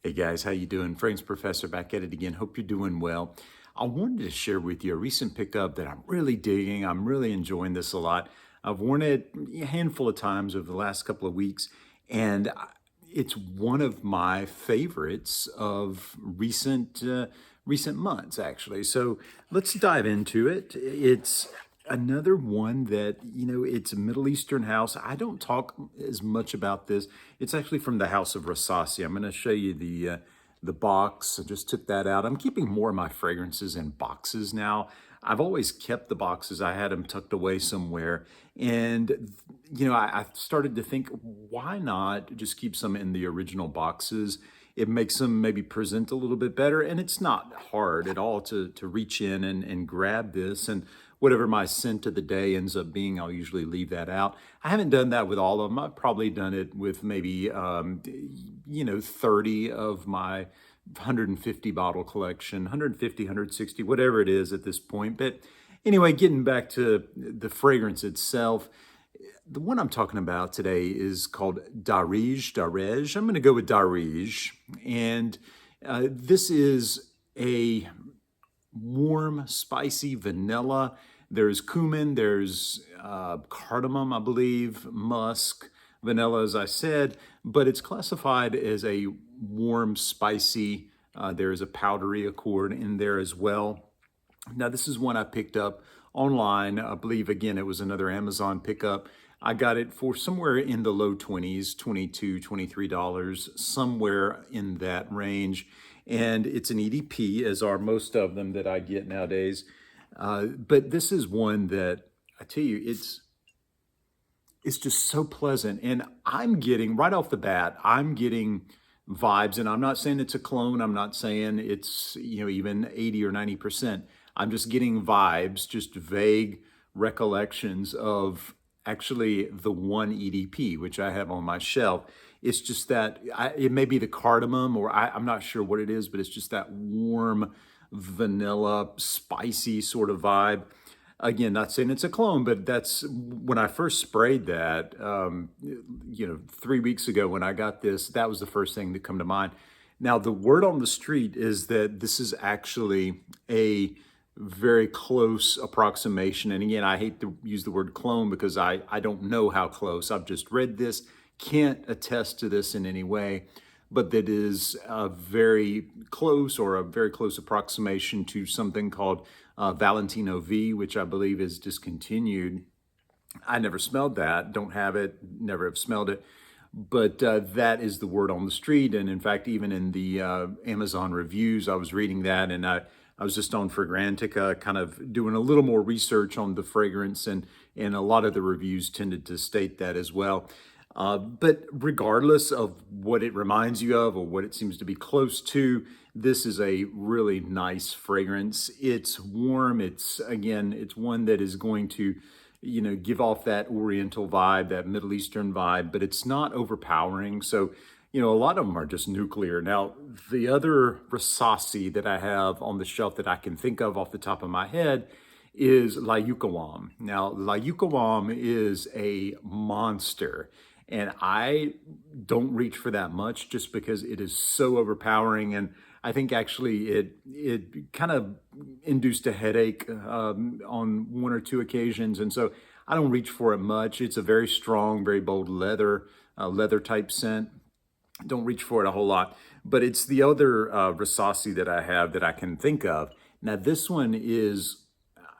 Hey guys, how you doing? Fragrance Professor back at it again. Hope you're doing well. I wanted to share with you a recent pickup that I'm really digging. I'm really enjoying this a lot. I've worn it a handful of times over the last couple of weeks, and it's one of my favorites of recent months, actually. So let's dive into it. It's another one that, it's a Middle Eastern house. I don't talk as much about this. It's actually from the house of RASASI. I'm going to show you the box. I just took that out. I'm keeping more of my fragrances in boxes now. I've always kept the boxes. I had them tucked away somewhere. And, I started to think, why not just keep some in the original boxes? It makes them maybe present a little bit better. And it's not hard at all to reach in and grab this. And whatever my scent of the day ends up being, I'll usually leave that out. I haven't done that with all of them. I've probably done it with maybe, 30 of my 150 bottle collection, 150, 160, whatever it is at this point. But anyway, getting back to the fragrance itself, the one I'm talking about today is called DAAREJ. I'm going to go with DAAREJ. And this is a warm, spicy vanilla. There's cumin, there's cardamom, I believe, musk, vanilla, as I said, but it's classified as a warm, spicy. There's a powdery accord in there as well. Now, this is one I picked up online. I believe, again, it was another Amazon pickup. I got it for somewhere in the low 20s, $22, $23, somewhere in that range. And it's an EDP, as are most of them that I get nowadays. But this is one that I tell you, it's just so pleasant. And I'm getting, right off the bat, I'm getting vibes. And I'm not saying it's a clone. I'm not saying it's, even 80 or 90%. I'm just getting vibes, just vague recollections of actually the one EDP, which I have on my shelf. It's just that it may be the cardamom, or I'm not sure what it is, but it's just that warm, vanilla, spicy sort of vibe. Again, not saying it's a clone, but that's when I first sprayed that, 3 weeks ago when I got this, that was the first thing that come to mind. Now, the word on the street is that this is actually a very close approximation. And again, I hate to use the word clone because I don't know how close. I've just read this, can't attest to this in any way, but that is a very close or a very close approximation to something called Valentino V, which I believe is discontinued. I never smelled that, don't have it, never have smelled it. But that is the word on the street. And in fact, even in the Amazon reviews, I was reading that, and I was just on Fragrantica, kind of doing a little more research on the fragrance, and a lot of the reviews tended to state that as well. But regardless of what it reminds you of or what it seems to be close to, this is a really nice fragrance. It's warm. It's one that is going to, give off that Oriental vibe, that Middle Eastern vibe, but it's not overpowering. So, a lot of them are just nuclear. Now, the other RASASI that I have on the shelf that I can think of off the top of my head is La Yucawam. Now, La Yucawam is a monster, and I don't reach for that much just because it is so overpowering. And I think actually it kind of induced a headache on one or two occasions. And so I don't reach for it much. It's a very strong, very bold leather type scent. Don't reach for it a whole lot, but it's the other RASASI that I have that I can think of. Now, this one is,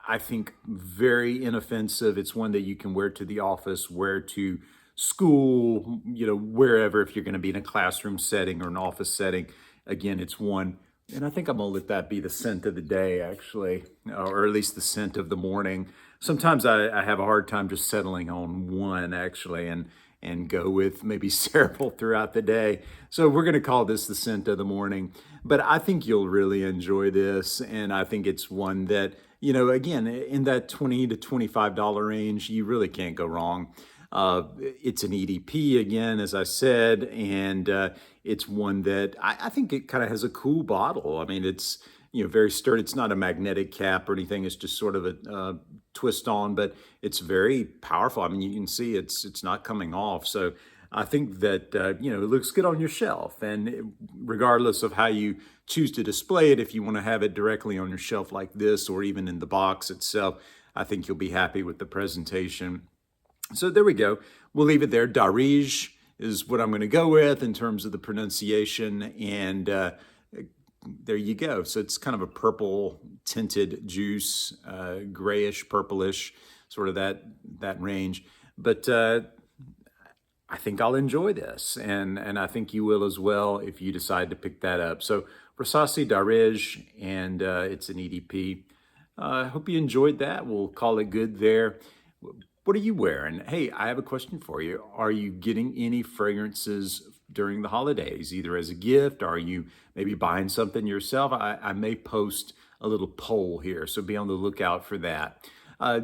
I think, very inoffensive. It's one that you can wear to the office, wear to school, wherever, if you're going to be in a classroom setting or an office setting. Again, it's one, and I think I'm going to let that be the scent of the day, actually, or at least the scent of the morning. Sometimes I have a hard time just settling on one, actually, and go with maybe several throughout the day. So we're going to call this the scent of the morning. But I think you'll really enjoy this. And I think it's one that, again, in that $20 to $25 range, you really can't go wrong. It's an EDP, again, as I said, and it's one that I think it kind of has a cool bottle. I mean, it's, very sturdy. It's not a magnetic cap or anything. It's just sort of a twist on, but it's very powerful. I mean, you can see it's not coming off. So I think that, it looks good on your shelf. And regardless of how you choose to display it, if you want to have it directly on your shelf like this, or even in the box itself, I think you'll be happy with the presentation. So there we go. We'll leave it there. DAAREJ is what I'm going to go with in terms of the pronunciation. And there you go. So it's kind of a purple tinted juice, grayish, purplish, sort of that range. But I think I'll enjoy this, and I think you will as well if you decide to pick that up. So RASASI DAAREJ, and it's an EDP. I hope you enjoyed that. We'll call it good there. What are you wearing? Hey, I have a question for you. Are you getting any fragrances during the holidays, either as a gift? Or are you maybe buying something yourself? I may post a little poll here, so be on the lookout for that.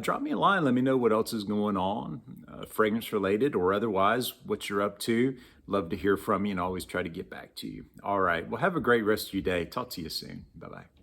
Drop me a line. Let me know what else is going on, fragrance related or otherwise, what you're up to. Love to hear from you and always try to get back to you. All right. Well, have a great rest of your day. Talk to you soon. Bye-bye.